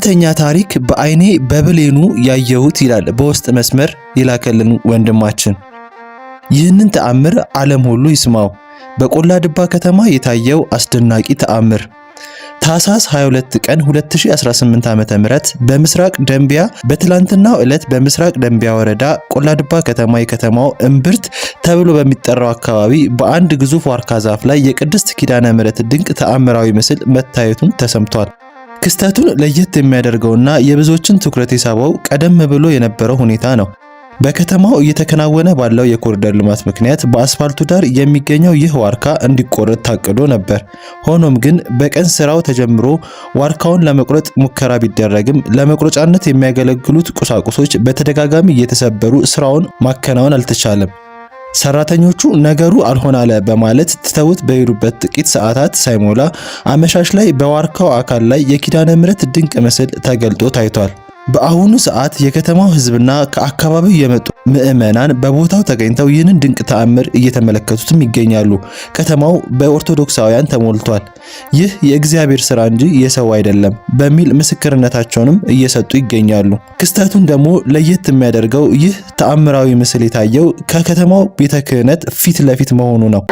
እውነተኛ ታሪክ በአይኔ በብሌኑ ያየሁት ይላል በውስጥ መስመር ይላከልን ወንድማችን። ይህንን ተአምር ዓለም ሁሉ ይስማው። በቆላ ድባ ከተማ የታየው አስደናቂ ተአምር ታኅሳስ 22 ቀን 2018 ዓ.ም በምስራቅ ደንቢያ በትላንትናው ዕለት በምስራቅ ደንቢያ ወረዳ ቆላ ድባ ከተማ የከተማው እምብርት ተብሎ በሚጠራው አካባቢ በአንድ ግዙፍ ዋርካ ዛፍ ላይ የቅድስት ኪዳነ ምሕረት ድንቅ ተአምራዊ ምስል መታየቱን ተሰምቷል። ክስተቱን ለየት የሚያደርገውና የብዙዎችን ትኩረት የሳበው ቀደም ብሎ የነበረው ሁኔታ ነው። በከተማው እየተከናወነ ባለው የኮሪደር ልማት ምክንያት በአስፋልቱ ዳር የሚገኘው ይህ ዋርካ እንዲቆረጥ ታቅዶ ነበር። ሆኖም ግን በቀን ስራው ተጀምሮ ዋርካውን ለመቁረጥ ሙከራ ቢደረግም ለመቁረጫነት የሚያገለግሉት ቁሳቁሶች በተደጋጋሚ እየተሰበሩ ስራውን ማከናወን አልተቻለም። ሰራተኞቹ ነገሩ አልሆን አለ በማለት ትተውት በሄዱበት ጥቂት ሰዓታት ሳይሞላ አመሻሽ ላይ በዋርካው አካል ላይ የኪዳነ ምሕረት ድንቅ ምስል ተገልጦ ታይቷል። በአሁኑ ሰዓት የከተማው ህዝብና ከአካባቢው የመጡ ምዕመናን በቦታው ተገኝተው ይህንን ድንቅ ተአምር እየተመለከቱትም ይገኛሉ። ከተማው በኦርቶዶክሳውያን ተሞልቷል። ይህ የእግዚአብሔር ሥራ እንጂ የሰው አይደለም በሚል ምስክርነታቸውንም እየሰጡ ይገኛሉ። ክስተቱን ደግሞ ለየት የሚያደርገው ይህ ተአምራዊ ምስል የታየው ከከተማው ቤተ ክህነት ፊት ለፊት መሆኑ ነው።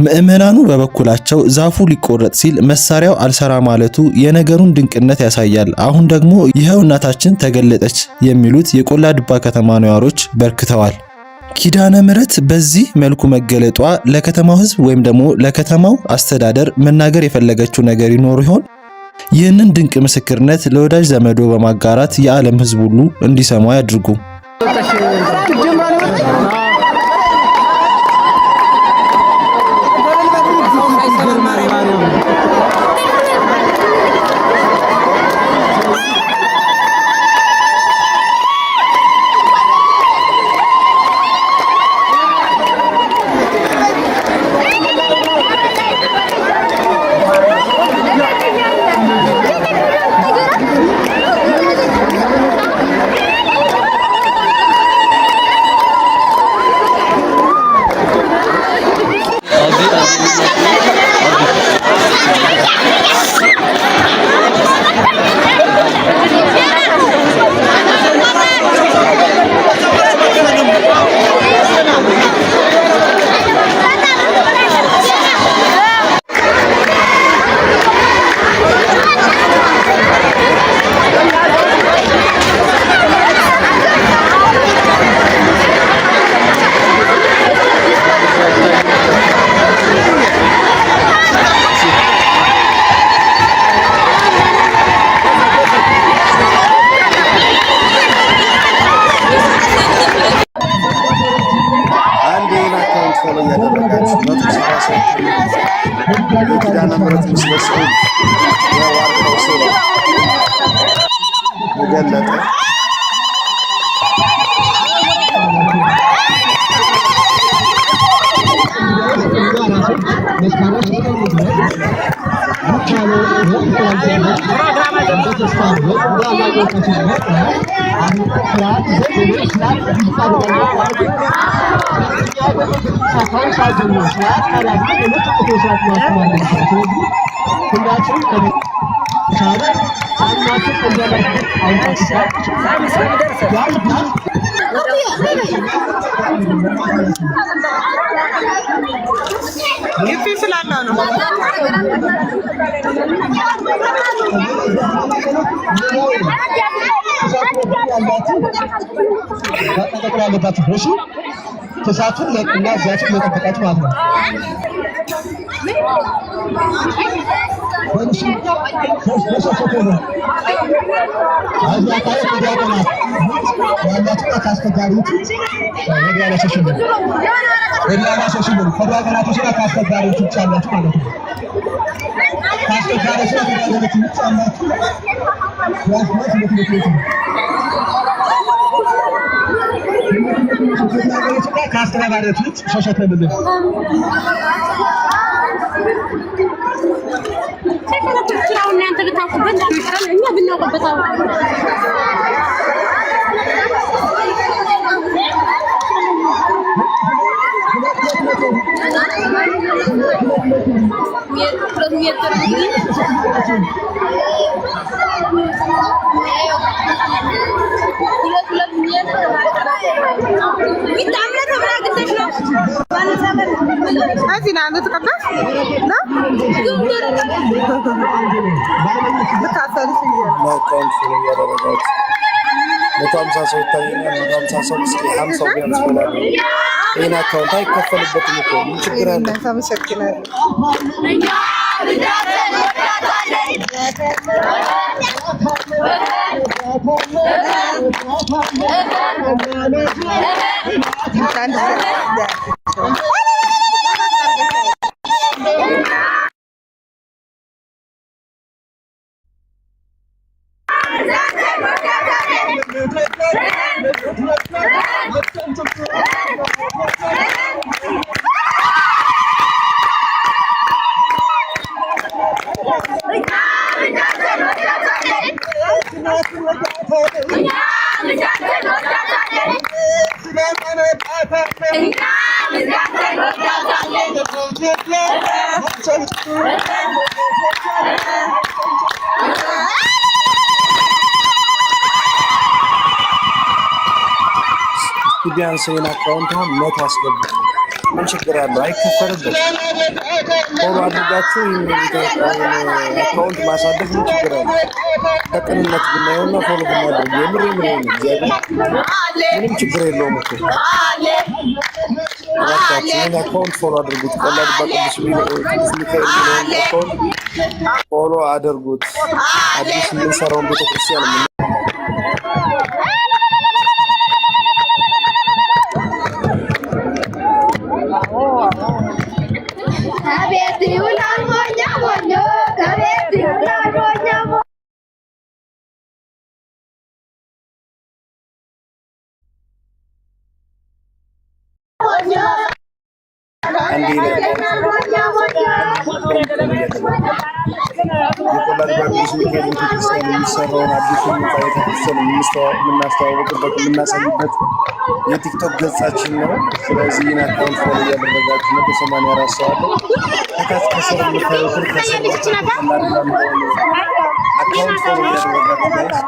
ምዕመናኑ በበኩላቸው ዛፉ ሊቆረጥ ሲል መሳሪያው አልሰራ ማለቱ የነገሩን ድንቅነት ያሳያል። አሁን ደግሞ ይሄው እናታችን ተገለጠች የሚሉት የቆላ ድባ ከተማ ነዋሪዎች በርክተዋል። ኪዳነ ምሕረት በዚህ መልኩ መገለጧ ለከተማው ሕዝብ ወይም ደግሞ ለከተማው አስተዳደር መናገር የፈለገችው ነገር ይኖር ይሆን? ይህንን ድንቅ ምስክርነት ለወዳጅ ዘመዶ በማጋራት የዓለም ሕዝብ ሁሉ እንዲሰማው ያድርጉ። ኪዳነ ምሕረት ምስለሰው የዋርካው ስራ የገለጠ መጠንቀቅ ያለባችሁ እሺ። ተሳቱን ለቅና እዚያችሁ ለጠበቃችሁ ማለት ነው። ከአስተባባሪዎች ውጭ ሸሸት ነው የምንለው። እናንተ ብታውቁበት እኛ ብናውቅበት ይህን አካውንት አይከፈልበትም እኮ ምን ችግር አለ? ቢያንስ ይሄን አካውንት መቶ አስገቡ። ምን ችግር አለው? አይከፈልበትም። ፎሎ አድርጋችሁ አካውንት ማሳደግ ምን ችግር አለው? ከቅንነት ብናየውና ፎሎ ብናደርግ የምር ምንም ችግር የለውም እኮ። ይህን አካውንት ፎሎ አድርጉት። ቆላድ በቅዱስ ሚካኤል አካውንት ፎሎ አድርጉት። አዲስ የምንሰራውን ቤተክርስቲያን የሚሰራውን አዲሱን ቤተክርስቲያን የምናስተዋወቅበት የምናሳይበት የቲክቶክ ገጻችን ነው። ስለዚህ ይህን አካውንት ፎሎ እያደረጋችሁ 184 ሰው አለ። ከታች ከስር የምታዩትን ከስር አካውንት ፎሎ እያደረጋችሁ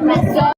Let's go.